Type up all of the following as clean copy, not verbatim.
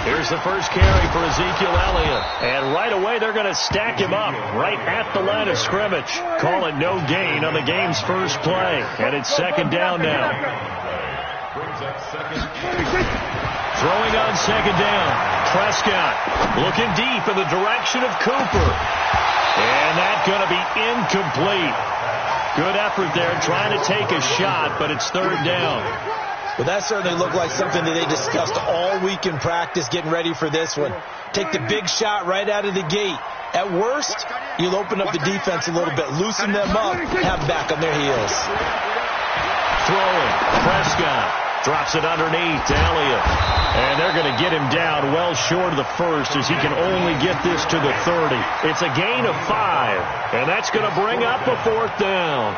Here's the first carry for Ezekiel Elliott. And right away, they're going to stack him up right at the line of scrimmage. Call it no gain on the game's first play. And it's second down now. Throwing on second down. Prescott looking deep in the direction of Cooper. And that's going to be incomplete. Good effort there trying to take a shot, but it's third down. Well, that certainly looked like something that they discussed all week in practice getting ready for this one. Take the big shot right out of the gate. At worst, you'll open up the defense a little bit, loosen them up, have them back on their heels. Throwing. Prescott drops it underneath to Elliott. And they're going to get him down well short of the first as he can only get this to the 30. It's a gain of 5, and that's going to bring up a fourth down.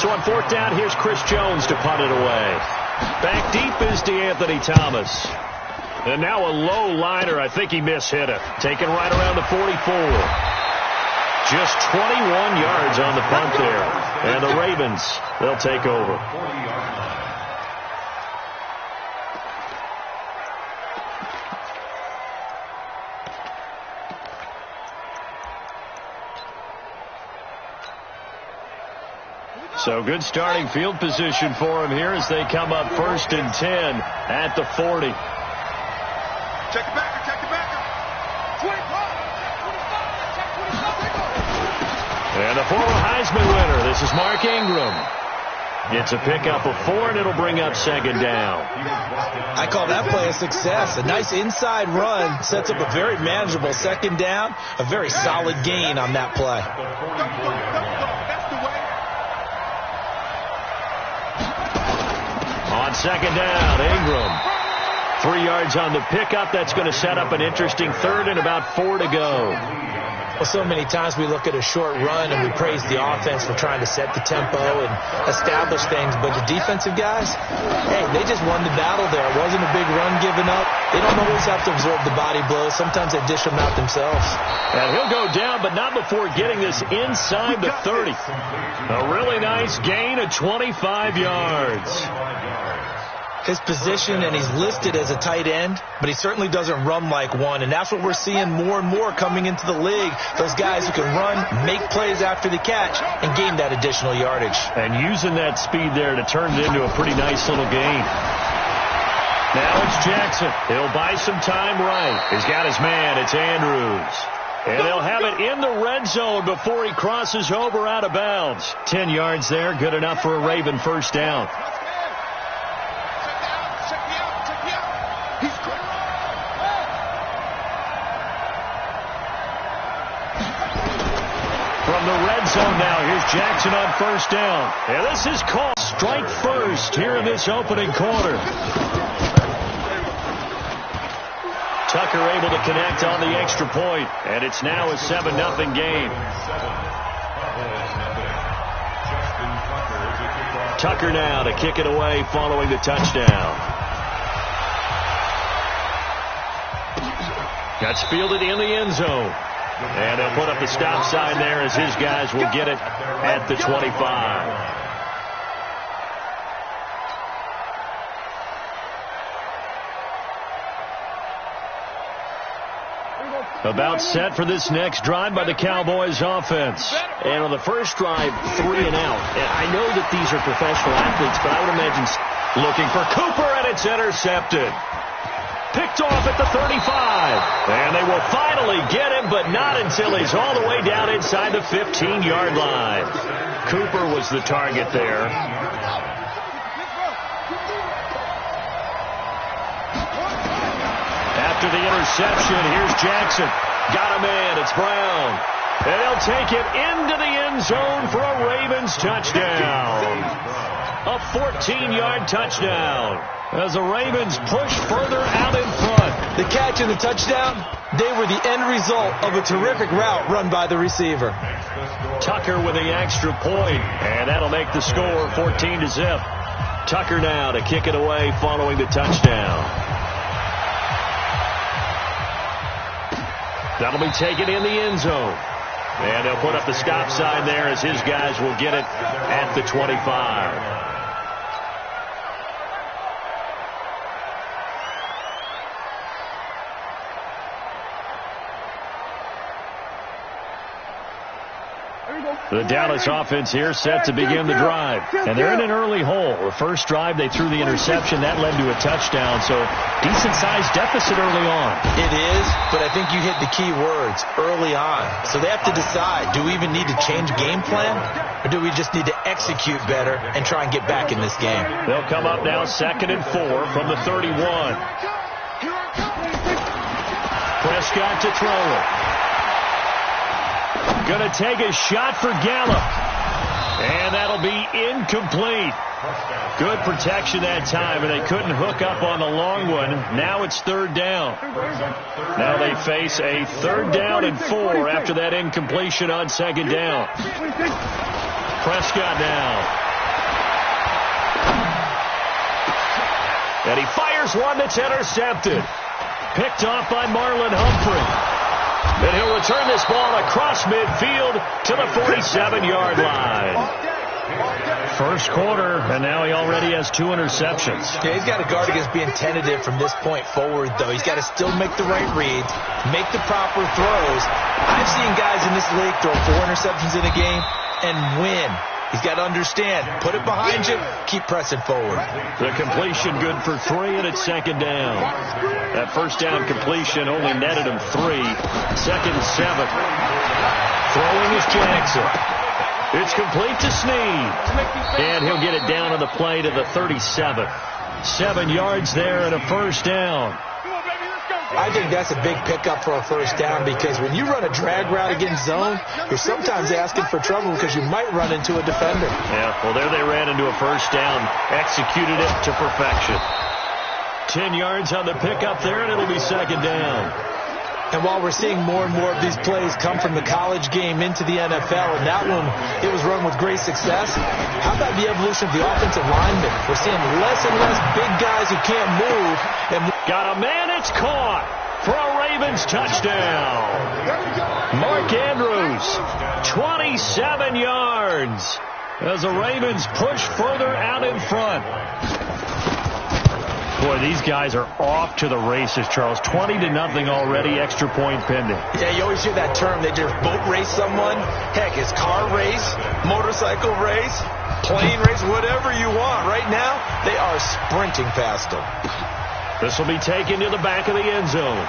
So on fourth down, here's Chris Jones to punt it away. Back deep is DeAnthony Thomas. And now a low liner. I think he mishit it. Taken right around the 44. Just 21 yards on the punt there. And the Ravens, they'll take over. So good starting field position for him here as they come up 1st and 10 at the 40. Check it back. 25. And the former Heisman winner, this is Mark Ingram. Gets a pickup of 4, and it'll bring up second down. I call that play a success. A nice inside run sets up a very manageable second down. A very solid gain on that play. On second down, Ingram. 3 yards on the pickup. That's going to set up an interesting third and about 4 to go. Well, so many times we look at a short run and we praise the offense for trying to set the tempo and establish things. But the defensive guys, hey, they just won the battle there. It wasn't a big run given up. They don't always have to absorb the body blows. Sometimes they dish them out themselves. And he'll go down, but not before getting this inside the 30. A really nice gain of 25 yards. His position, and he's listed as a tight end, but he certainly doesn't run like one, and that's what we're seeing more and more coming into the league. Those guys who can run, make plays after the catch, and gain that additional yardage. And using that speed there to turn it into a pretty nice little gain. Now it's Jackson. He'll buy some time right. He's got his man. It's Andrews. And they'll have it in the red zone before he crosses over out of bounds. 10 yards there, good enough for a Raven first down. From the red zone now, here's Jackson on first down. And this is called strike first here in this opening quarter. Tucker able to connect on the extra point, and it's now a 7-0 game. Tucker now to kick it away following the touchdown. That's fielded in the end zone. And they'll put up the stop sign there as his guys will get it at the 25. About set for this next drive by the Cowboys offense. And on the first drive, 3 and out. And I know that these are professional athletes, but I would imagine looking for Cooper, and it's intercepted. Picked off at the 35. And they will finally get him, but not until he's all the way down inside the 15-yard line. Cooper was the target there. After the interception, here's Jackson. Got a man. It's Brown. And he'll take it into the end zone for a Ravens touchdown. A 14-yard touchdown as the Ravens push further out in front. The catch and the touchdown, they were the end result of a terrific route run by the receiver. Tucker with the extra point, and that'll make the score 14-0. Tucker now to kick it away following the touchdown. That'll be taken in the end zone. And they'll put up the stop sign there as his guys will get it at the 25. The Dallas offense here set to begin the drive. And they're in an early hole. The first drive, they threw the interception. That led to a touchdown. So decent-sized deficit early on. It is, but I think you hit the key words, early on. So they have to decide, do we even need to change game plan? Or do we just need to execute better and try and get back in this game? They'll come up now 2nd and 4 from the 31. Prescott to throw it. Going to take a shot for Gallup. And that'll be incomplete. Good protection that time, and they couldn't hook up on the long one. Now it's 3rd down. Now they face a 3rd down and 4 after that incompletion on 2nd down. Prescott now. And he fires one that's intercepted. Picked off by Marlon Humphrey. And he'll return this ball across midfield to the 47-yard line. First quarter, and now he already has 2 interceptions. Yeah, he's got to guard against being tentative from this point forward, though. He's got to still make the right reads, make the proper throws. I've seen guys in this league throw 4 interceptions in a game and win. He's got to understand, put it behind you, keep pressing forward. The completion good for 3, and it's 2nd down. That first down completion only netted him 3. 2nd and 7. Throwing is Jackson. It's complete to Snead. And he'll get it down on the play to the 37. 7 yards there and a first down. I think that's a big pickup for a first down because when you run a drag route against zone, you're sometimes asking for trouble because you might run into a defender. Yeah, well, there they ran into a first down, executed it to perfection. 10 yards on the pickup there, and it'll be 2nd down. And while we're seeing more and more of these plays come from the college game into the NFL, and that one, it was run with great success, how about the evolution of the offensive linemen? We're seeing less and less big guys who can't move. And got a man, it's caught for a Ravens touchdown. Mark Andrews, 27 yards as the Ravens push further out in front. Boy, these guys are off to the races, Charles. 20-0 already, extra point pending. Yeah, you always hear that term. They just boat race someone. Heck, it's car race, motorcycle race, plane race, whatever you want. Right now, they are sprinting past them. This will be taken to the back of the end zone.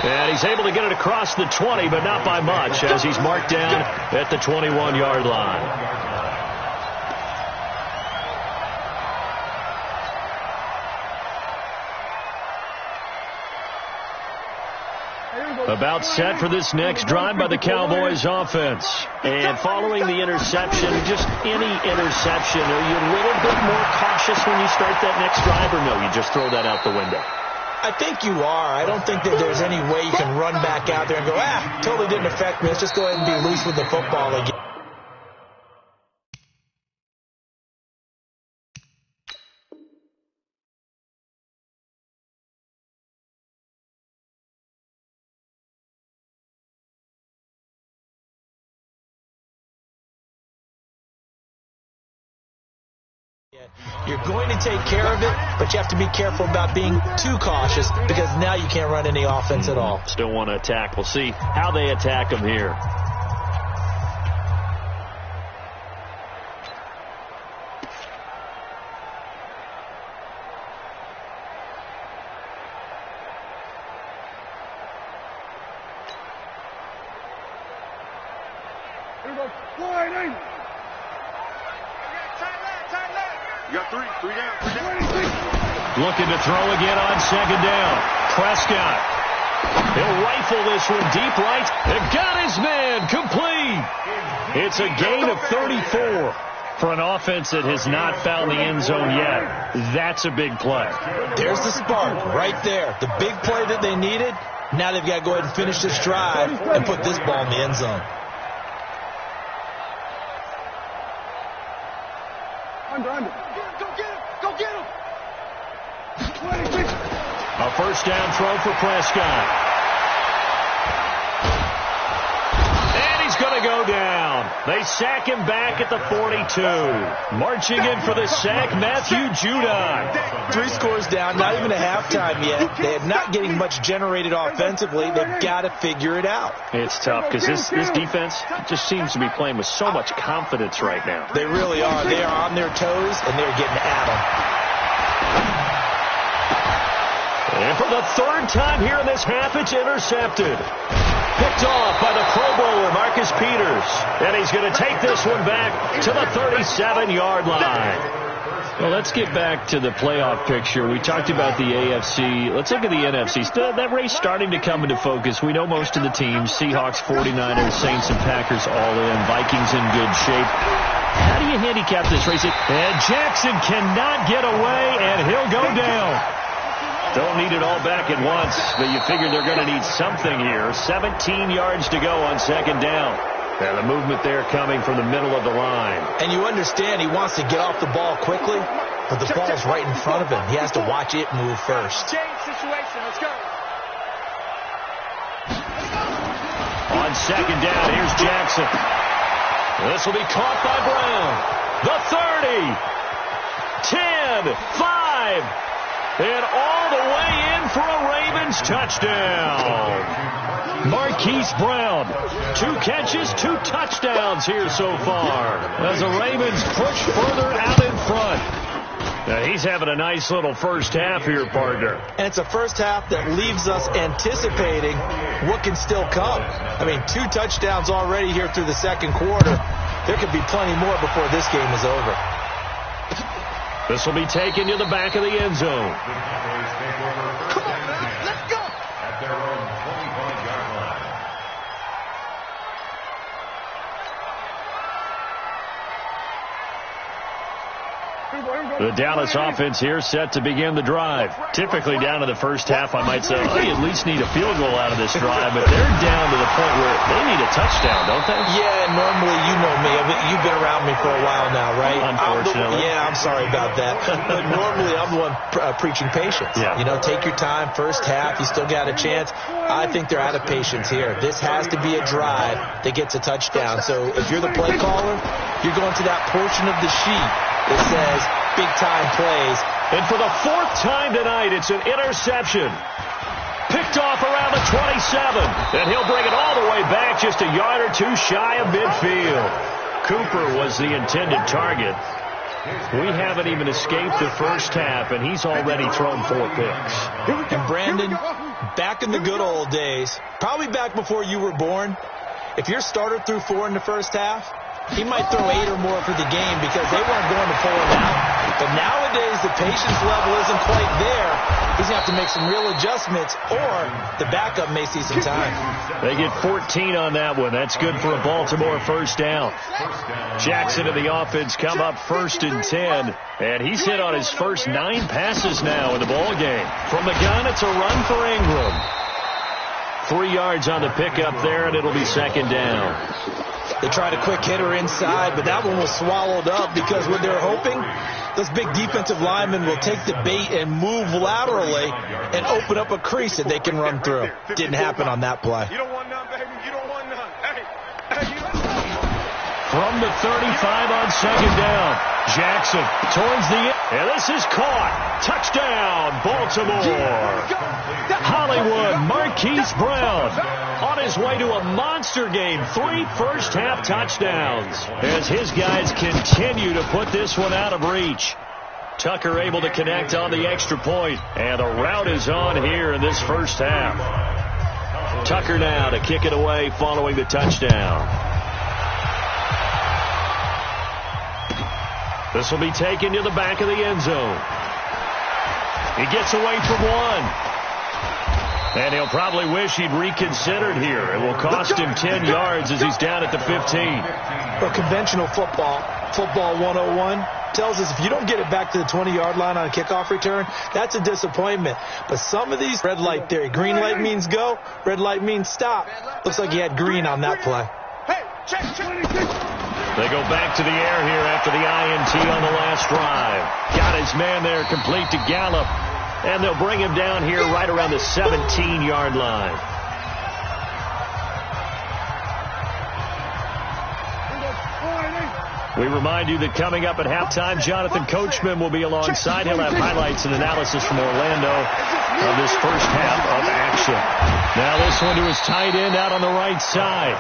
And he's able to get it across the 20, but not by much, as he's marked down at the 21-yard line. About set for this next drive by the Cowboys offense. And following the interception, just any interception, are you a little bit more cautious when you start that next drive, or no, you just throw that out the window? I think you are. I don't think that there's any way you can run back out there and go, totally didn't affect me. Let's just go ahead and be loose with the football again. You're going to take care of it, but you have to be careful about being too cautious because now you can't run any offense at all. Still want to attack. We'll see how they attack them here. Here we go. Sliding. You got 3 down. Looking to throw again on 2nd down. Prescott. He'll rifle this one deep right. And got his man complete. It's a gain of 34 for an offense that has not found the end zone yet. That's a big play. There's the spark right there. The big play that they needed. Now they've got to go ahead and finish this drive and put this ball in the end zone. Go get him. A first down throw for Prescott. They sack him back at the 42. Marching in for the sack, Matthew Judon. 3 scores down, not even a halftime yet. They're not getting much generated offensively. They've got to figure it out. It's tough because this defense just seems to be playing with so much confidence right now. They really are. They are on their toes, and they're getting at them. And for the 3rd time here in this half, it's intercepted. Picked off by the Pro Bowler, Marcus Peters. And he's going to take this one back to the 37-yard line. Well, let's get back to the playoff picture. We talked about the AFC. Let's look at the NFC. That race starting to come into focus. We know most of the teams, Seahawks, 49ers, Saints, and Packers all in. Vikings in good shape. How do you handicap this race? And Jackson cannot get away, and he'll go down. Don't need it all back at once, but you figure they're going to need something here. 17 yards to go on 2nd down. And the movement there coming from the middle of the line. And you understand he wants to get off the ball quickly, but the ball's right in front of him. He has to watch it move first. Change situation. Let's go. On 2nd down, here's Jackson. This will be caught by Brown. The 30. 10. 5. And all the way in for a Ravens touchdown. Marquise Brown, 2 catches, 2 touchdowns here so far, as the Ravens push further out in front. Now, he's having a nice little first half here, partner. And it's a first half that leaves us anticipating what can still come. I mean, 2 touchdowns already here through the 2nd quarter. There could be plenty more before this game is over. This will be taken to the back of the end zone. Come on, man. Let's go. At their own 25-yard line. The Dallas offense here set to begin the drive. Typically down to the first half, I might say, oh, you at least need a field goal out of this drive, but they're down to the point where they need a touchdown, don't they? Yeah, normally, you know me. I mean, you've been around me for a while now, right? Unfortunately. I'm sorry about that. But normally, I'm the one preaching patience. Yeah. You know, take your time. First half, you still got a chance. I think they're out of patience here. This has to be a drive that gets a touchdown. So if you're the play caller, you're going to that portion of the sheet that says big-time plays. And for the 4th time tonight, it's an interception. Picked off around the 27. And he'll bring it all the way back just a yard or 2 shy of midfield. Cooper was the intended target. We haven't even escaped the first half, and he's already thrown 4 picks. And Brandon, back in the good old days, probably back before you were born, if your starter threw 4 in the first half, he might throw 8 or more for the game because they weren't going to pull him out. But nowadays, the patience level isn't quite there. He's going to have to make some real adjustments, or the backup may see some time. They get 14 on that one. That's good for a Baltimore first down. Jackson and the offense come up 1st and 10. And he's hit on his first 9 passes now in the ball game. From the gun, it's a run for Ingram. 3 yards on the pickup there, and it'll be 2nd down. They tried a quick hitter inside, but that one was swallowed up because what they're hoping, those big defensive linemen will take the bait and move laterally and open up a crease that they can run through. Didn't happen on that play. You don't want none, baby. You don't want none. Hey, you From the 35 on 2nd down, Jackson towards the end. And this is caught. Touchdown, Baltimore. Hollywood, Marquise Brown on his way to a monster game. 3 first-half touchdowns as his guys continue to put this one out of reach. Tucker able to connect on the extra point, and the route is on here in this first half. Tucker now to kick it away following the touchdown. This will be taken to the back of the end zone. He gets away from 1. And he'll probably wish he'd reconsidered here. It will cost him 10 yards as he's down at the 15. Well, conventional football 101, tells us if you don't get it back to the 20-yard line on a kickoff return, that's a disappointment. But some of these, red light theory. Green light means go, red light means stop. Looks like he had green on that play. Hey, check. They go back to the air here after the INT on the last drive. Got his man there complete to Gallup. And they'll bring him down here right around the 17-yard line. We remind you that coming up at halftime, Jonathan Coachman will be alongside. He'll have highlights and analysis from Orlando of this first half of action. Now this one to his tight end out on the right side.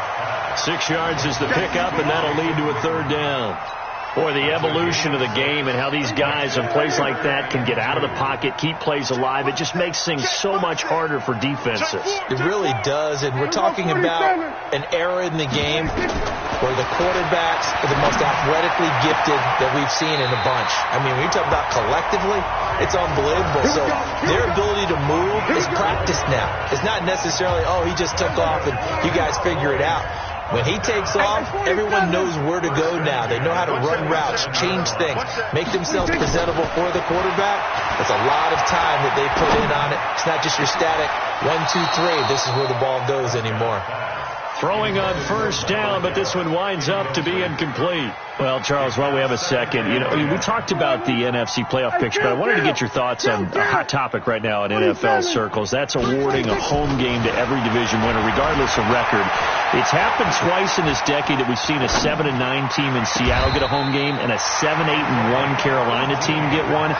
6 yards is the pickup, and that'll lead to a third down. Boy, the evolution of the game and how these guys on plays like that can get out of the pocket, keep plays alive, it just makes things so much harder for defenses. It really does, and we're talking about an era in the game where the quarterbacks are the most athletically gifted that we've seen in a bunch. I mean, when you talk about collectively, it's unbelievable. So their ability to move is practiced now. It's not necessarily, oh, he just took off and you guys figure it out. When he takes off, everyone knows where to go now. They know how to run routes, change things, make themselves presentable for the quarterback. That's a lot of time that they put in on it. It's not just your static 1, 2, 3. This is where the ball goes anymore. Throwing on first down, but this one winds up to be incomplete. Well, Charles, while we have a second, we talked about the NFC playoff picture, but I wanted to get your thoughts on a hot topic right now in NFL circles. That's awarding a home game to every division winner, regardless of record. It's happened twice in this decade that we've seen a 7-9 team in Seattle get a home game and a 7-8-1 Carolina team get one.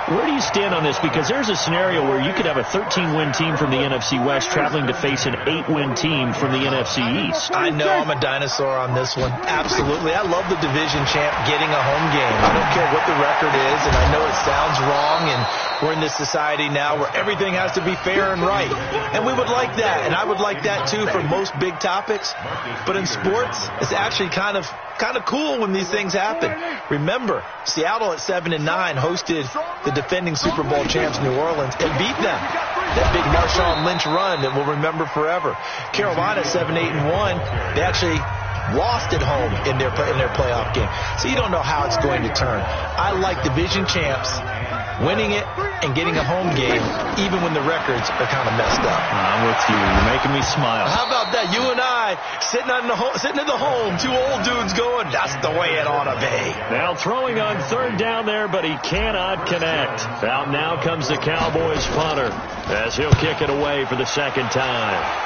Where do you stand on this? Because there's a scenario where you could have a 13-win team from the NFC West traveling to face an 8-win team from the NFC East. I know I'm a dinosaur on this one. Absolutely. I love the division champ getting a home game. I don't care what the record is, and I know it sounds wrong, and we're in this society now where everything has to be fair and right. And we would like that, and I would like that too for most big topics. But in sports, it's actually kind of cool when these things happen. Remember, Seattle at 7-9 hosted the defending Super Bowl champs New Orleans and beat them. That big Marshawn Lynch run that we'll remember forever. Carolina 7-8-1, they actually lost at home in their playoff game. So you don't know how it's going to turn. I like division champs winning it and getting a home game even when the records are kind of messed up. I'm with you. You're making me smile. How about that? You and I sitting at the home, two old dudes going, that's the way it ought to be. Now throwing on third down there, but he cannot connect. Out now comes the Cowboys punter as he'll kick it away for the second time.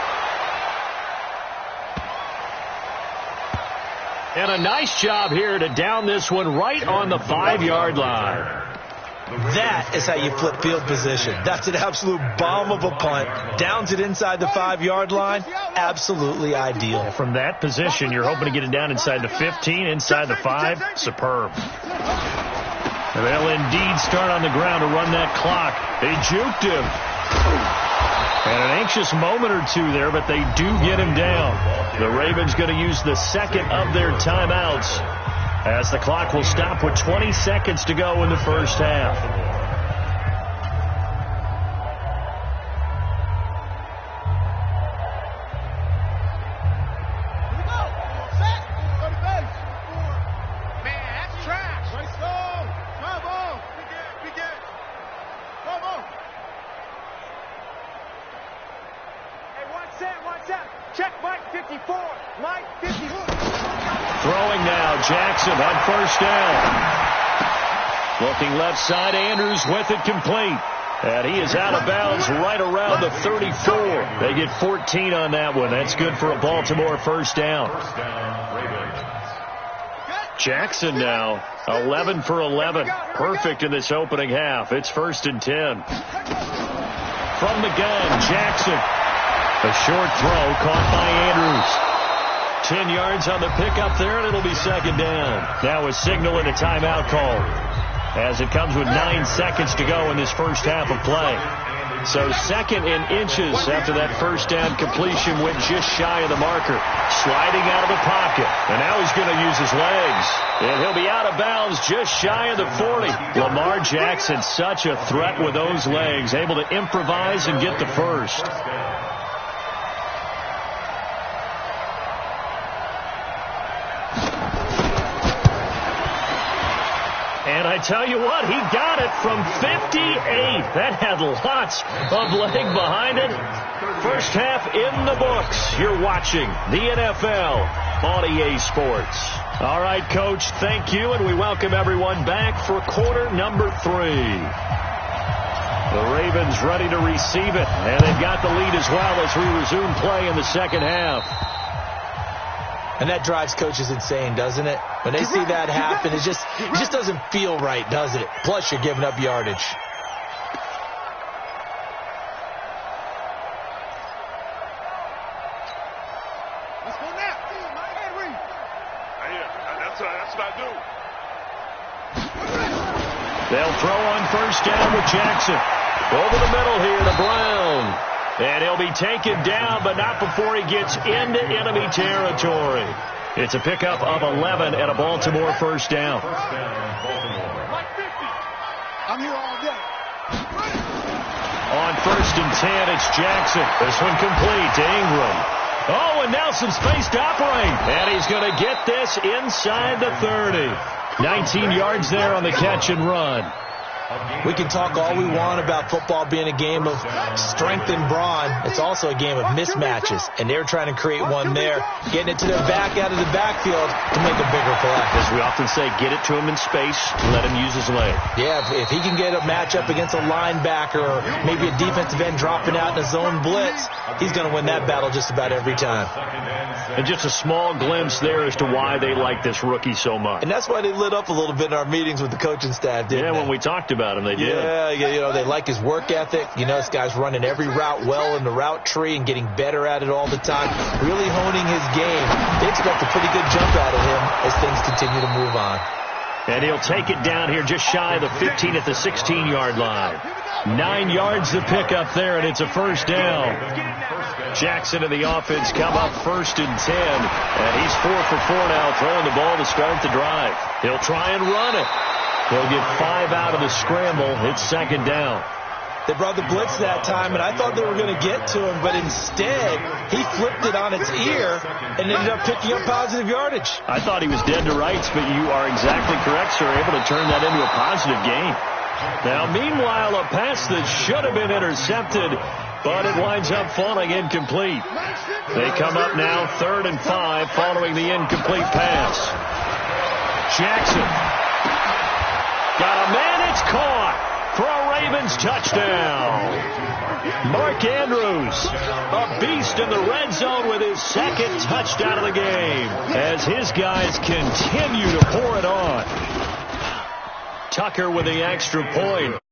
And a nice job here to down this one right on the 5-yard line. That is how you flip field position. That's an absolute bomb of a punt. Downs it inside the 5-yard line. Absolutely ideal. From that position, you're hoping to get it down inside the 15, inside the 5. Superb. And they'll indeed start on the ground to run that clock. They juked him. And an anxious moment or two there, but they do get him down. The Ravens going to use the second of their timeouts, as the clock will stop with 20 seconds to go in the first half. Man, that's trash. Let's go. Come on. Begin. Come on. Hey, watch that. Check Mike 54. Mike 54. Throwing now, Jackson on first down. Looking left side, Andrews with it complete. And he is out of bounds right around the 34. They get 14 on that one. That's good for a Baltimore first down. Jackson now, 11 for 11. Perfect in this opening half. It's 1st and 10. From the gun, Jackson. A short throw caught by Andrews. 10 yards on the pickup there, and it'll be second down. Now a signal and a timeout call, as it comes with 9 seconds to go in this first half of play. So second in inches after that first down completion went just shy of the marker. Sliding out of the pocket, and now he's going to use his legs. And he'll be out of bounds just shy of the 40. Lamar Jackson, such a threat with those legs, able to improvise and get the first. And I tell you what, he got it from 58. That had lots of leg behind it. First half in the books. You're watching the NFL on EA Sports. All right, Coach, thank you, and we welcome everyone back for quarter number 3. The Ravens ready to receive it, and they've got the lead as well as we resume play in the second half. And that drives coaches insane, doesn't it? When they see that happen, it just doesn't feel right, does it? Plus, you're giving up yardage. Let's go now. That's what I do. They'll throw on first down with Jackson. Over the middle here to Brown. And he'll be taken down, but not before he gets into enemy territory. It's a pickup of 11 and a Baltimore first down. I'm here all day. On first and 10, it's Jackson. This one complete to Ingram. Oh, and now some space to operate. And he's going to get this inside the 30. 19 yards there on the catch and run. We can talk all we want about football being a game of strength and brawn. It's also a game of mismatches, and they're trying to create one there, getting it to their back out of the backfield to make a bigger play. As we often say, get it to him in space, let him use his leg. Yeah, if he can get a matchup against a linebacker or maybe a defensive end dropping out in a zone blitz, he's going to win that battle just about every time. And just a small glimpse there as to why they like this rookie so much. And that's why they lit up a little bit in our meetings with the coaching staff, didn't they? Yeah, when we talked about him, they did. Yeah, you know, they like his work ethic. You know, this guy's running every route well in the route tree and getting better at it all the time, really honing his game. They expect a pretty good jump out of him as things continue to move on. And he'll take it down here just shy of the 15 at the 16-yard line. 9 yards to pick up there, and it's a first down. Jackson and the offense come up first and 10, and he's 4 for 4 now, throwing the ball to start the drive. He'll try and run it. He'll get 5 out of the scramble. It's second down. They brought the blitz that time, and I thought they were going to get to him, but instead, he flipped it on its ear and ended up picking up positive yardage. I thought he was dead to rights, but you are exactly correct, sir, able to turn that into a positive gain. Now, meanwhile, a pass that should have been intercepted, but it winds up falling incomplete. They come up now 3rd and 5 following the incomplete pass. Jackson. Got a man, it's caught for a Ravens touchdown. Mark Andrews, a beast in the red zone with his second touchdown of the game as his guys continue to pour it on. Tucker with the extra point.